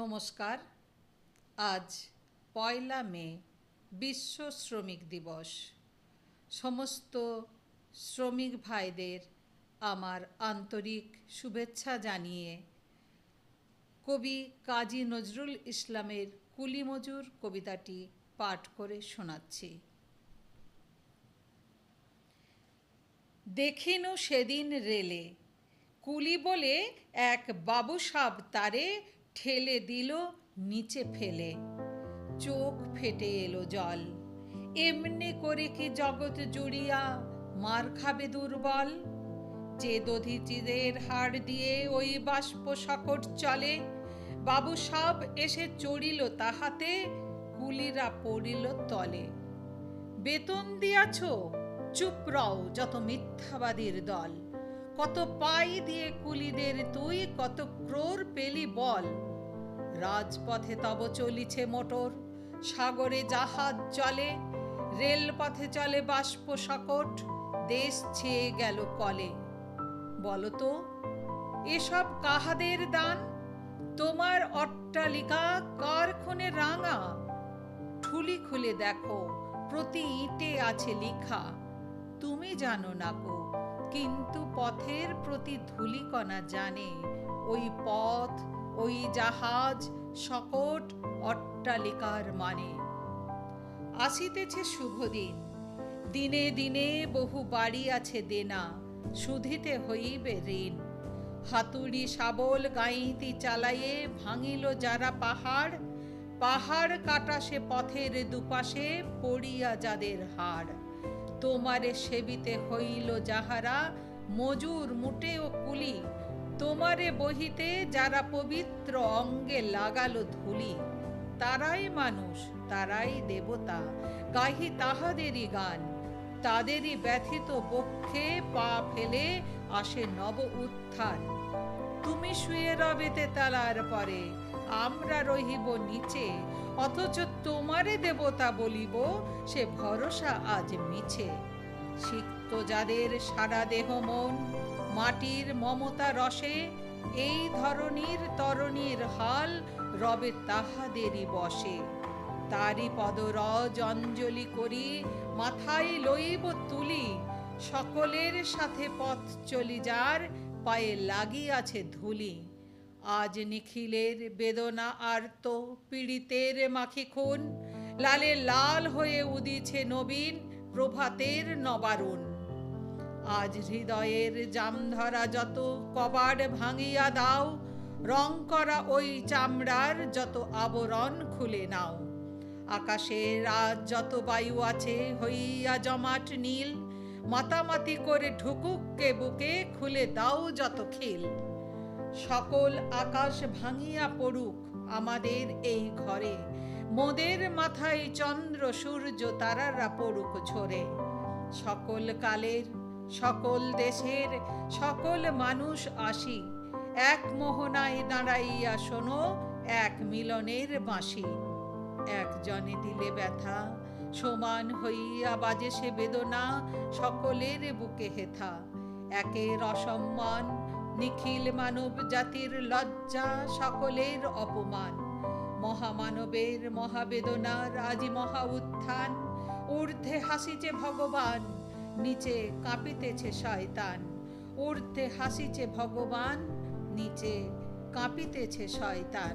নমস্কার। আজ ১লা মে, বিশ্ব শ্রমিক দিবস। সমস্ত শ্রমিক ভাইদের আমার আন্তরিক শুভেচ্ছা জানিয়ে কবি কাজী নজরুল ইসলামের কুলি মজুর কবিতাটি পাঠ করে শোনাচ্ছি। দেখিনু সেদিন রেলে, কুলি বলে এক বাবুসাব তারে ঠেলে দিল নিচে ফেলে। চোখ ফেটে এলো জল, এমনি করে কি জগৎ জুড়িয়া মার খাবে দুর্বল। যে দধিচিদের হাড় দিয়ে ওই বাষ্প সকট চলে, বাবুসাব এসে চড়িল তাহাতে, কুলিরা পড়িল তলে। বেতন দিয়াছ, চুপ রও যত মিথ্যাবাদীর দল। কত পাই দিয়ে কুলিদের তুই, কত ক্রোর পেলি বল। রাজপথে তব চলিছে মোটর, সাগরে জাহাজ চলে, রেলপথে চলে বাষ্প সকট, দেশ ছেয়ে গেল কলে। বলতো এসব কাহাদের দান? তোমার অট্টালিকা কার খুনে রাঙা? ঠুলি খুলে দেখো, প্রতি ইটে আছে লিখা। তুমি জানো না কো, কিন্তু পথের প্রতি ধূলিকণা জানে। ওই পথ, ওই জাহাজ, সকট, অট্টালিকার মানে। আসিতেছে শুভদিন, দিনে দিনে বহু বাড়ি আছে দেনা, শুধিতে হইবে ঋণ। হাতুড়ি শাবল গাঁইতি চালাইয়ে ভাঙিল যারা পাহাড়, পাহাড় কাটা সে পথের দুপাশে পড়িয়া যাদের হাড়। তোমারে সেবিতে হইল যাহারা, মজুর মুটে ও কুলি, তোমারে বহিতে যারা পবিত্র অঙ্গে লাগালো ধুলি। তারাই মানুষ, তারাই দেবতা, গাহি তাহাদেরই গান। তাদেরই ব্যথিত বক্ষে পা ফেলে আসে নব উত্থান। তুমি শুয়ে রবে তেতালার পরে, আমরা রহিব নিচে, অথচ তোমারে দেবতা বলিব, সে ভরসা আজ মিছে। সিক্ত যাদের সারা দেহ মন, মাটির মমতা রসে, এই ধরনীর তরণীর হাল রবে তাহাদেরই বসে। তারি পদরজ অঞ্জলি করি, মাথায় লইব তুলি, সকলের সাথে পথ চলি যার, পায়ে লাগিয়াছে ধুলি। আজ নিখিলের বেদনা আর্ত, পীড়িতের মাখি খুন, লালে লাল হয়ে উদিছে নবীন প্রভাতের নবারুণ। আজ হৃদয়ের জামধরা যত কবাট ভাঙিয়া দাও, রং করা ওই চামড়ার যত আবরণ খুলে নাও। আকাশের আজ যত বায়ু আছে হইয়া জমাট নীল, মাতামাতি করে ঢুকুক কে বুকে, খুলে দাও যত খিল। সকল আকাশ ভাঙিয়া পড়ুক আমাদের এই ঘরে, মোদের মাথায় চন্দ্র সূর্য তারারা পড়ুক ঝরে। সকল কালের, সকল দেশের, সকল মানুষ আসি, এক মোহনায় দাঁড়াইয়া শোনো এক মিলনের বাঁশি। একজনে দিলে ব্যথা, সমান হইয়া বাজে সে বেদনা, সকলের বুকে হেথা। একের অসম্মান, নিখিল মানব জাতির লজ্জা, সকলের অপমান। মহামানবের মহাবেদনার আজি মহা উত্থান, ঊর্ধ্বে হাসিছে ভগবান, নিচে কাঁপিতেছে শয়তান। ঊর্ধ্বে হাসিছে ভগবান, নিচে কাঁপিতেছে শয়তান।